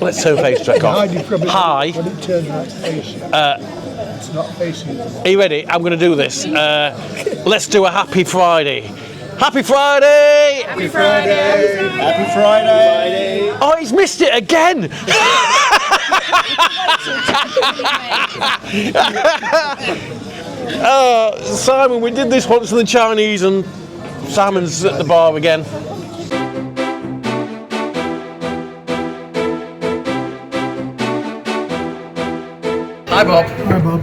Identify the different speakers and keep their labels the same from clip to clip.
Speaker 1: Let's turn face track off. Hi.
Speaker 2: When it turns around to face you, it's not facing you.
Speaker 1: Are you ready? I'm going to do this. Let's do a happy Friday. Happy Friday!
Speaker 2: Happy Friday!
Speaker 3: Happy Friday!
Speaker 1: Oh, he's missed it again! Simon, we did this once in the Chinese and Simon's at the bar again. Hi Bob.
Speaker 2: Hi, Bob.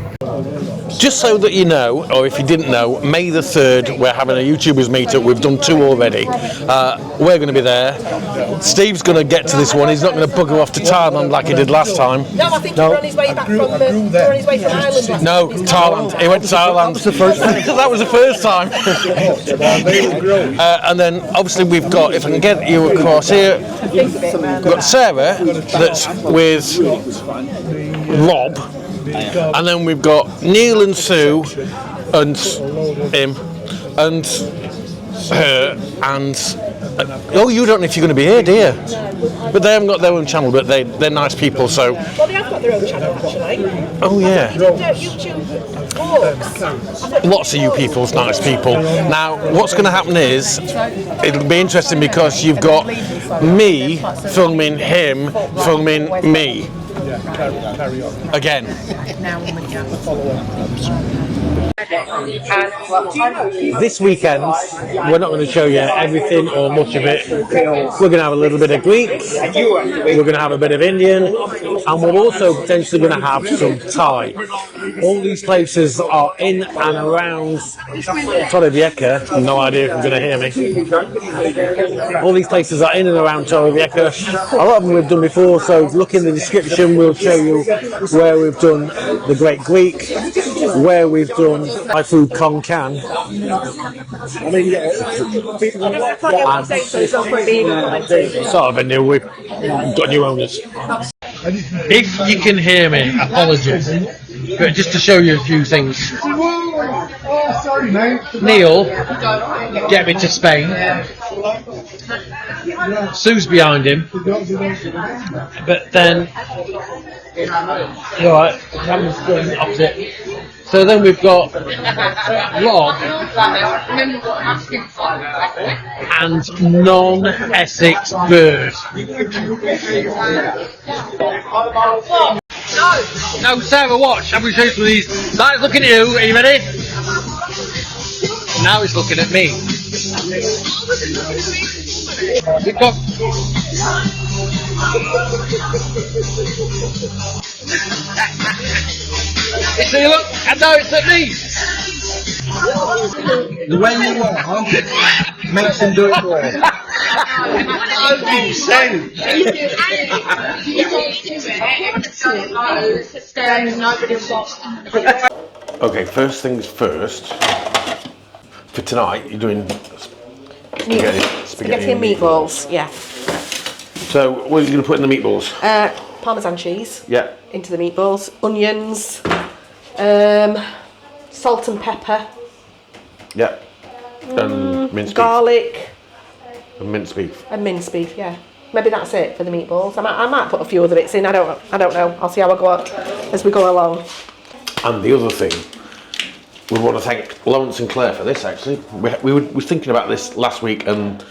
Speaker 1: Just so that you know, or if you didn't know, May the 3rd we're having a YouTubers meetup. We've done 2 already. We're going to be there. Steve's going to get to this one. He's not going to bugger off to Thailand like he did last time.
Speaker 4: No, I think he was on his way back from Ireland last
Speaker 1: No, Thailand. He went to Thailand. That was the first time. That was the first time. And then obviously we've got, if I can get you across here, we've got Sarah that's with Rob. And then we've got Neil and Sue and him and her and oh, you don't know if you're going to be here, do you? But they haven't got their own channel, but they're nice people, so.
Speaker 4: Well, they have got their own channel actually.
Speaker 1: Oh yeah.
Speaker 4: YouTube vlogs.
Speaker 1: Lots of you people's nice people. Now, what's going to happen is it'll be interesting because you've got me filming him, filming me.
Speaker 2: Carry on.
Speaker 1: Again. This weekend, we're not going to show you everything or much of it. We're going to have a little bit of Greek, we're going to have a bit of Indian, and we're also potentially going to have some Thai. All these places are in and around Torrevieja. No idea if you're going to hear me. All these places are in and around Torrevieja. A lot of them we've done before, so look in the description. We'll show you where we've done the Great Greek, where we've done my Food Khon Kaen. Sort of a new, we've got new owners. If you can hear me, apologies. But just to show you a few things. Neil, get me to Spain. Sue's behind him. But then, you're right, camera's going opposite. So then we've got Rob and non-Essex Bird. No, Sarah, watch. I'm going to show you some of these. Now it's looking at you. Are you ready? Now it's looking at me. We've got... See, look, I know it's at me.
Speaker 3: The way you are makes him do it for him.
Speaker 1: Okay, first things first. For tonight, you're doing spaghetti
Speaker 4: and meatballs, yeah.
Speaker 1: So, what are you going to put in the meatballs?
Speaker 4: Parmesan cheese.
Speaker 1: Yeah.
Speaker 4: Into the meatballs. Onions. Salt and pepper.
Speaker 1: Yeah. And minced
Speaker 4: garlic.
Speaker 1: beef. And minced beef.
Speaker 4: And minced beef, yeah. Maybe that's it for the meatballs. I might put a few other bits in. I don't know. I'll see how I go as we go along.
Speaker 1: And the other thing, we want to thank Lawrence and Claire for this. Actually, we were thinking about this last week, and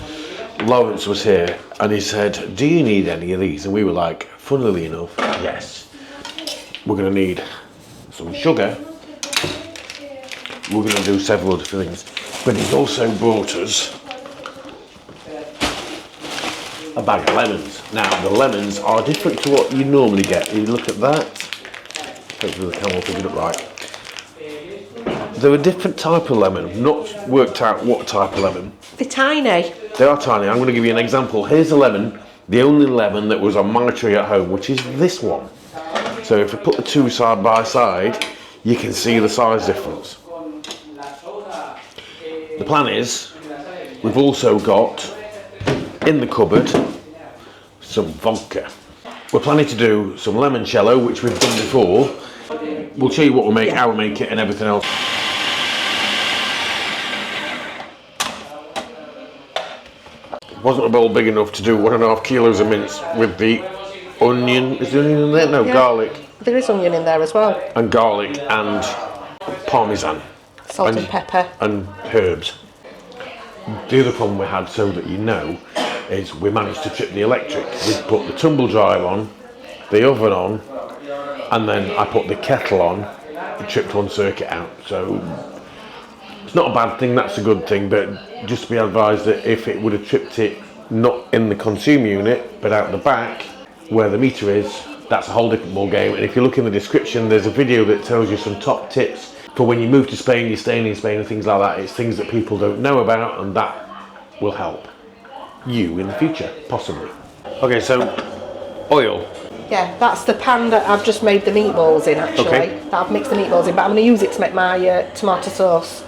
Speaker 1: Lawrence was here, and he said, "Do you need any of these?" And we were like, funnily enough, yes. We're going to need some sugar. We're going to do several other things, but he's also brought us a bag of lemons. Now, the lemons are different to what you normally get. You look at that. Hopefully the camera will pick it up right. They're a different type of lemon. I've not worked out what type of lemon.
Speaker 4: They're tiny.
Speaker 1: They are tiny. I'm going to give you an example. Here's a lemon, the only lemon that was on my tree at home, which is this one. So if we put the two side by side, you can see the size difference. The plan is, we've also got in the cupboard some vodka. We're planning to do some limoncello, which we've done before. We'll show you what we make, how we make it, and everything else. Wasn't a bowl big enough to do 1.5 kilos of mince with the onion. Is there onion in there? No,
Speaker 4: Yeah.
Speaker 1: garlic.
Speaker 4: There is onion in there as well.
Speaker 1: And garlic and parmesan.
Speaker 4: Salt and pepper.
Speaker 1: And herbs. The other problem we had, so that you know, is we managed to trip the electric. We put the tumble dryer on, the oven on, and then I put the kettle on. It tripped one circuit out. So it's not a bad thing, that's a good thing, but just be advised that if it would have tripped it not in the consume unit, but out the back, where the meter is, that's a whole different ball game. And if you look in the description, there's a video that tells you some top tips for when you move to Spain, you're staying in Spain and things like that. It's things that people don't know about, and that will help you in the future, possibly. Okay, so oil.
Speaker 4: Yeah, that's the pan that I've just made the meatballs in, actually.
Speaker 1: Okay.
Speaker 4: That I've mixed the meatballs in, but I'm going to use it to make my tomato sauce.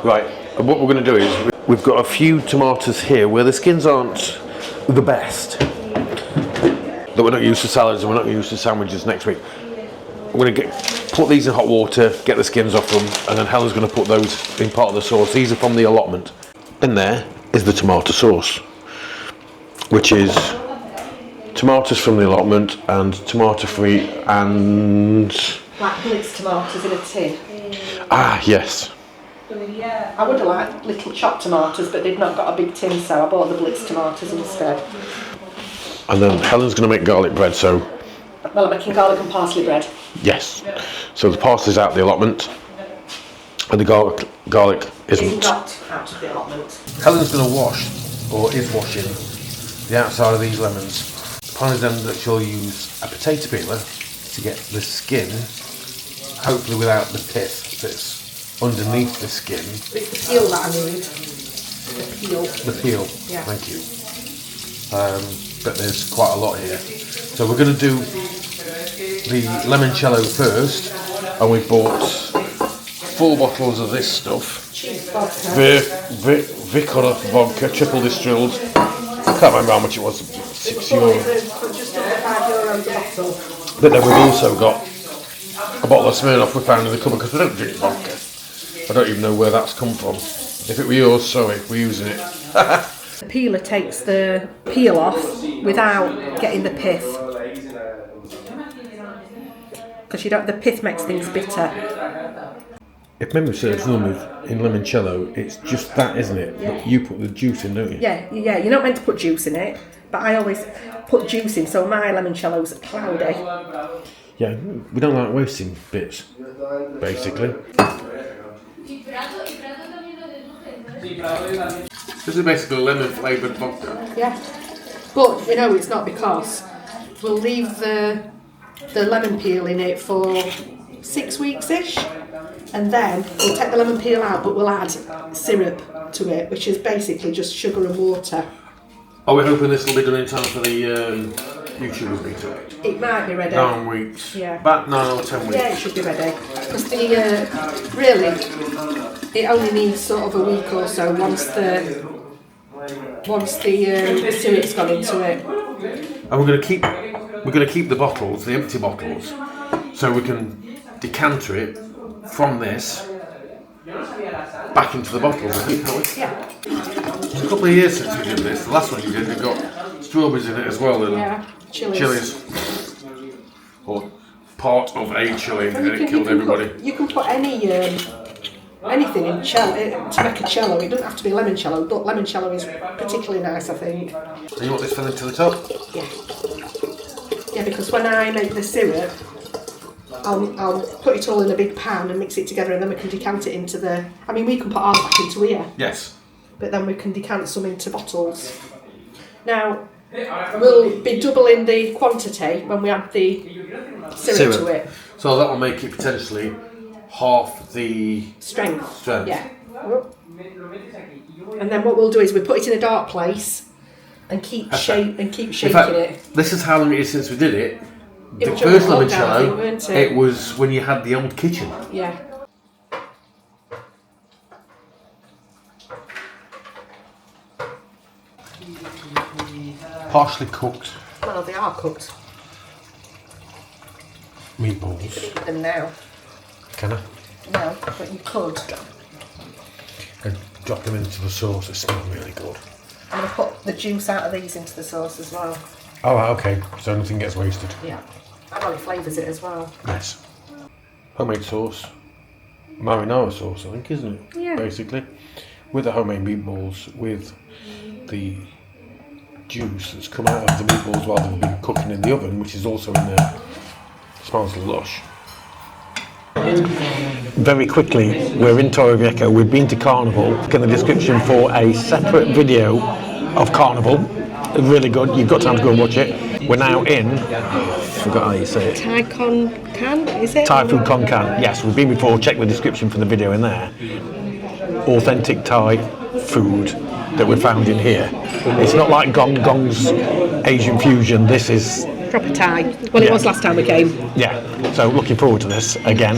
Speaker 1: Right, and what we're going to do is, we've got a few tomatoes here where the skins aren't the best. That we're not used to salads and we're not used to sandwiches next week. We're going to put these in hot water, get the skins off them, and then Helen's going to put those in part of the sauce. These are from the allotment. In there is the tomato sauce, which is tomatoes from the allotment and tomato free and...
Speaker 4: Like BLiS tomatoes in a tin.
Speaker 1: Ah, yes.
Speaker 4: I would have liked little chopped tomatoes, but they've not got a big tin, so I bought the BLiS tomatoes instead.
Speaker 1: And then Helen's going to make garlic bread, so...
Speaker 4: Well, I'm making garlic and parsley bread.
Speaker 1: Yes. So the parsley's out of the allotment, and the garlic
Speaker 4: It's
Speaker 1: isn't.
Speaker 4: not out of the allotment.
Speaker 1: Helen's going to wash, or is washing, the outside of these lemons. The plan is then that she'll use a potato peeler to get the skin, hopefully without the pith that's underneath the skin.
Speaker 4: It's the peel that I need. The peel.
Speaker 1: The peel,
Speaker 4: Yeah.
Speaker 1: thank you. But there's quite a lot here. So we're going to do the limoncello first, and we bought 4 bottles of this stuff.
Speaker 4: Cheap vodka.
Speaker 1: Vicor vodka, triple distilled. I can't remember how much it was, €6.
Speaker 4: Just under €5 a bottle.
Speaker 1: But then we've also got a bottle of Smirnoff we found in the cupboard because we don't drink vodka. I don't even know where that's come from. If it were yours, sorry, we're using it.
Speaker 4: The peeler takes the peel off without getting the pith. Because the pith makes things bitter.
Speaker 1: If memory serves in limoncello, it's just that, isn't it?
Speaker 4: Yeah.
Speaker 1: But you put the juice in, don't you?
Speaker 4: Yeah, you're not meant to put juice in it, but I always put juice in, so my limoncello's cloudy.
Speaker 1: Yeah, we don't like wasting bits, basically. This is basically lemon flavoured vodka.
Speaker 4: Yeah, but it's not, because we'll leave the lemon peel in it for 6 weeks-ish, and then we'll take the lemon peel out, but we'll add syrup to it, which is basically just sugar and water.
Speaker 1: Are we hoping this will be done in time for the YouTubers meetup?
Speaker 4: It might be ready.
Speaker 1: 9 weeks.
Speaker 4: Yeah.
Speaker 1: About 9 or 10 weeks.
Speaker 4: Yeah, it should be ready. Because really, it only needs sort of a week or so once the syrup's gone into it.
Speaker 1: And we're going to keep the bottles, the empty bottles, so we can decanter it from this back into the bottles, I think, can't we?
Speaker 4: Yeah.
Speaker 1: It's a couple of years since we did this. The last one you did, it got strawberries in it as well, and chilies. Or part of a chili, and it killed everybody.
Speaker 4: You can put anything in cello to make a cello. It doesn't have to be limoncello, but limoncello is particularly nice, I think.
Speaker 1: And you want this filling to the top?
Speaker 4: Yeah. Yeah, because when I make the syrup, I'll put it all in a big pan and mix it together, and then we can decant it into the... I mean, we can put ours back into here.
Speaker 1: Yes.
Speaker 4: But then we can decant some into bottles. Now, we'll be doubling the quantity when we add the syrup to it.
Speaker 1: So that will make it potentially half the
Speaker 4: Strength.
Speaker 1: strength.
Speaker 4: Yeah. And then what we'll do is we put it in a dark place and keep shaking
Speaker 1: In fact,
Speaker 4: it.
Speaker 1: this is how long it is since we did it.
Speaker 4: It
Speaker 1: The
Speaker 4: was
Speaker 1: first
Speaker 4: during lockdown, I think,
Speaker 1: limoncello,
Speaker 4: weren't
Speaker 1: it was when you had the old kitchen.
Speaker 4: Yeah.
Speaker 1: Partially cooked
Speaker 4: Well, they are cooked.
Speaker 1: meatballs.
Speaker 4: Eat them now.
Speaker 1: Can I?
Speaker 4: No, but you could.
Speaker 1: And drop them into the sauce. It smells really good.
Speaker 4: I'm going to put the juice out of these into the sauce as well.
Speaker 1: Oh, right, okay. So nothing gets wasted.
Speaker 4: Yeah. And Ollie flavours it as well.
Speaker 1: Nice. Homemade sauce. Marinara sauce, I think, isn't it?
Speaker 4: Yeah.
Speaker 1: Basically. With the homemade meatballs, with the juice that's come out of the meatballs while they've been cooking in the oven, which is also in there. Smells lush. Very quickly, we're in Torrevieja. We've been to Carnival. Look in the description for a separate video of Carnival. Really good. You've got time to go and watch it. We're now in. Forgot how you say it.
Speaker 4: Thai Khon Kaen, is it?
Speaker 1: Thai Food Khon Kaen. Yes, we've been before. Check the description for the video in there. Authentic Thai food that we found in here. It's not like Gong Gong's Asian fusion. This is
Speaker 4: Proper Thai. Well, it was last time we came.
Speaker 1: yeah. So looking forward to this again.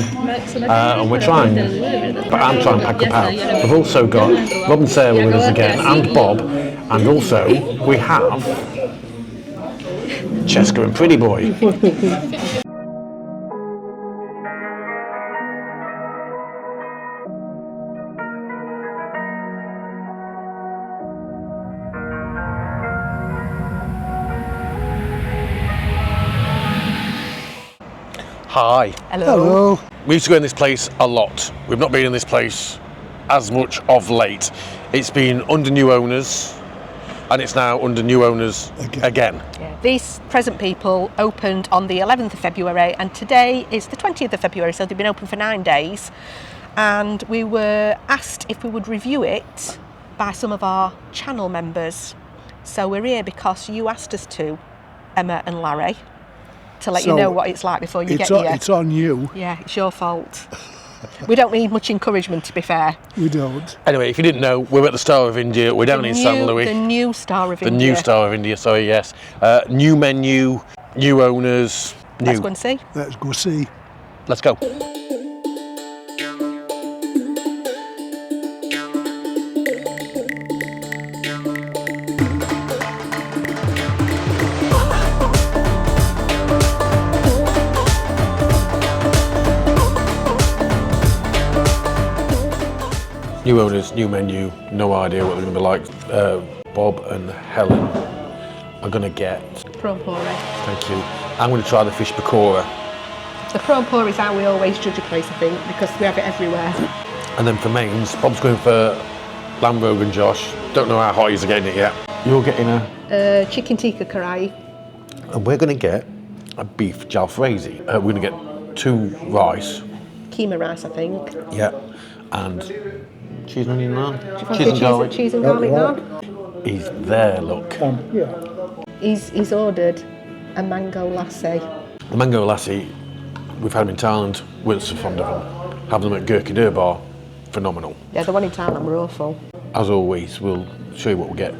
Speaker 1: And we're trying, but I'm trying Paco Pal. We've also got Rob and Sarah with us again, and Bob, and also we have Cheska and Pretty Boy. Hi.
Speaker 4: Hello.
Speaker 1: We used to go in this place a lot. We've not been in this place as much of late. It's been under new owners, and it's now under new owners again.
Speaker 4: Yeah. These present people opened on the 11th of February, and today is the 20th of February, so they've been open for 9 days. And we were asked if we would review it by some of our channel members. So we're here because you asked us to, Emma and Larry, to let you know what it's like before you get here.
Speaker 2: It's on you.
Speaker 4: Yeah, it's your fault. We don't need much encouragement, to be fair.
Speaker 2: We don't.
Speaker 1: Anyway, if you didn't know, we're at the Star of India. We're down in San Louis.
Speaker 4: The new Star of India.
Speaker 1: The new Star of India, sorry, yes. New menu, new owners.
Speaker 4: Let's go and see.
Speaker 2: Let's go see.
Speaker 1: Let's go. New owners, new menu, no idea what they're going to be like. Bob and Helen are going to get...
Speaker 4: Prawn puri.
Speaker 1: Thank you. I'm going to try the fish pakora.
Speaker 4: The prawn puri is how we always judge a place, I think, because we have it everywhere.
Speaker 1: And then for mains, Bob's going for lamb rogan Josh. Don't know how hot he's getting it yet. You're getting a...
Speaker 4: Chicken tikka karai.
Speaker 1: And we're going to get a beef jalfrezi. We're going to get 2 rice.
Speaker 4: Keema rice, I think.
Speaker 1: Yeah. And cheese and onion naan.
Speaker 4: Cheese and garlic. Cheese and garlic naan.
Speaker 1: He's there, look.
Speaker 2: Yeah.
Speaker 4: He's ordered a mango lassi.
Speaker 1: The mango lassi, we've had them in Thailand. We're so fond of them. Have them at Gurkha Durbar. Phenomenal.
Speaker 4: Yeah, the one in Thailand were awful.
Speaker 1: As always, we'll show you what we get,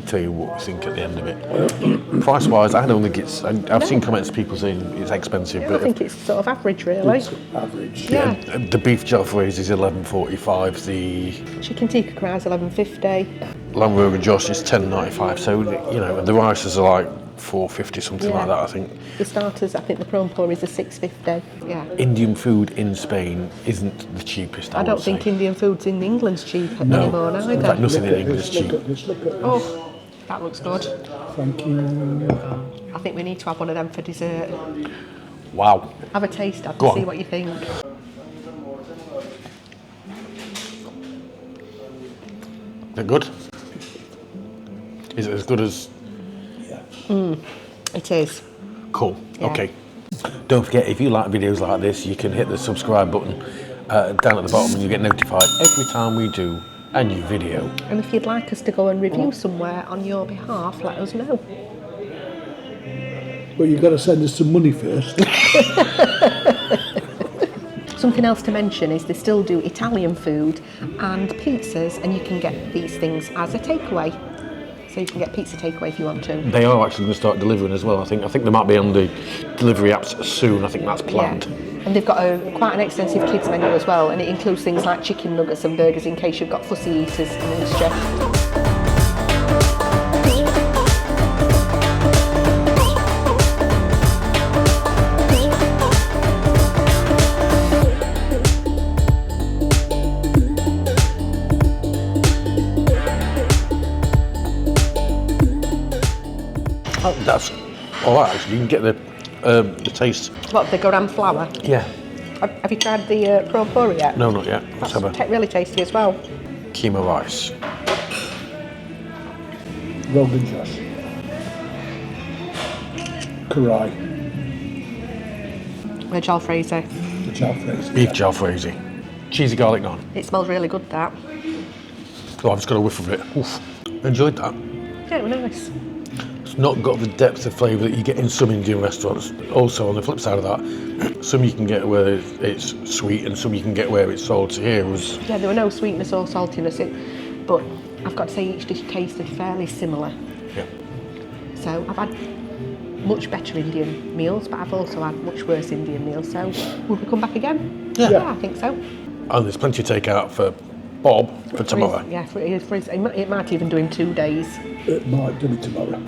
Speaker 1: tell you what we think at the end of it. Price-wise, I don't think it's... I've seen comments of people saying it's expensive, but...
Speaker 4: I think it's sort of average, really.
Speaker 2: It's average.
Speaker 4: Yeah.
Speaker 1: The beef jalfrezi is $11.45. The
Speaker 4: Chicken tikka karai is $11.50.
Speaker 1: lamb rogan Josh is $10.95. So, you know, and the rices are like $4.50, something like that, I think.
Speaker 4: The starters, I think the prawn puri is $6.50. Yeah.
Speaker 1: Indian food in Spain isn't the cheapest,
Speaker 4: I don't think Indian food's in England's cheap anymore either.
Speaker 1: In fact, nothing in England is cheap.
Speaker 2: Just look at
Speaker 4: Oh, that looks good.
Speaker 2: Thank you.
Speaker 4: I think we need to have one of them for dessert.
Speaker 1: Wow.
Speaker 4: Have a taste, Dad,
Speaker 1: Go
Speaker 4: and see
Speaker 1: on.
Speaker 4: what you think.
Speaker 1: Is it good? Is it as good as...
Speaker 4: It is.
Speaker 1: Cool.
Speaker 4: Yeah.
Speaker 1: Okay. Don't forget, if you like videos like this, you can hit the subscribe button down at the bottom and you get notified every time we do a new video.
Speaker 4: And if you'd like us to go and review somewhere on your behalf, let us know.
Speaker 2: But you've got to send us some money first.
Speaker 4: Something else to mention is they still do Italian food and pizzas, and you can get these things as a takeaway. So you can get pizza takeaway if you want to.
Speaker 1: They are actually going to start delivering as well, I think. I think they might be on the delivery apps soon. I think that's planned.
Speaker 4: Yeah. And they've got quite an extensive kids menu as well, and it includes things like chicken nuggets and burgers in case you've got fussy eaters amongst you.
Speaker 1: That's all right, actually. You can get the taste.
Speaker 4: What, the garam flour?
Speaker 1: Yeah.
Speaker 4: Have you tried the prawn puri yet?
Speaker 1: No, not yet. Let's have a
Speaker 4: Really tasty as well.
Speaker 1: keema rice.
Speaker 2: Rogan Josh. Karai.
Speaker 4: The jalfrezi.
Speaker 2: The jalfrezi.
Speaker 1: Beef jalfrezi. Cheesy garlic naan.
Speaker 4: It smells really good, that.
Speaker 1: Oh, I've just got a whiff of it. Oof. Enjoyed that.
Speaker 4: Yeah, it was nice.
Speaker 1: It's not got the depth of flavour that you get in some Indian restaurants. Also, on the flip side of that, some you can get where it's sweet and some you can get where it's salty. Here was...
Speaker 4: Yeah, there were no sweetness or saltiness in, but I've got to say each dish tasted fairly similar.
Speaker 1: Yeah.
Speaker 4: So I've had much better Indian meals, but I've also had much worse Indian meals. So would we come back again?
Speaker 1: Yeah.
Speaker 4: I think so.
Speaker 1: And there's plenty of takeout for Bob for tomorrow.
Speaker 4: Yeah, it might even do in 2 days.
Speaker 2: It might do it tomorrow.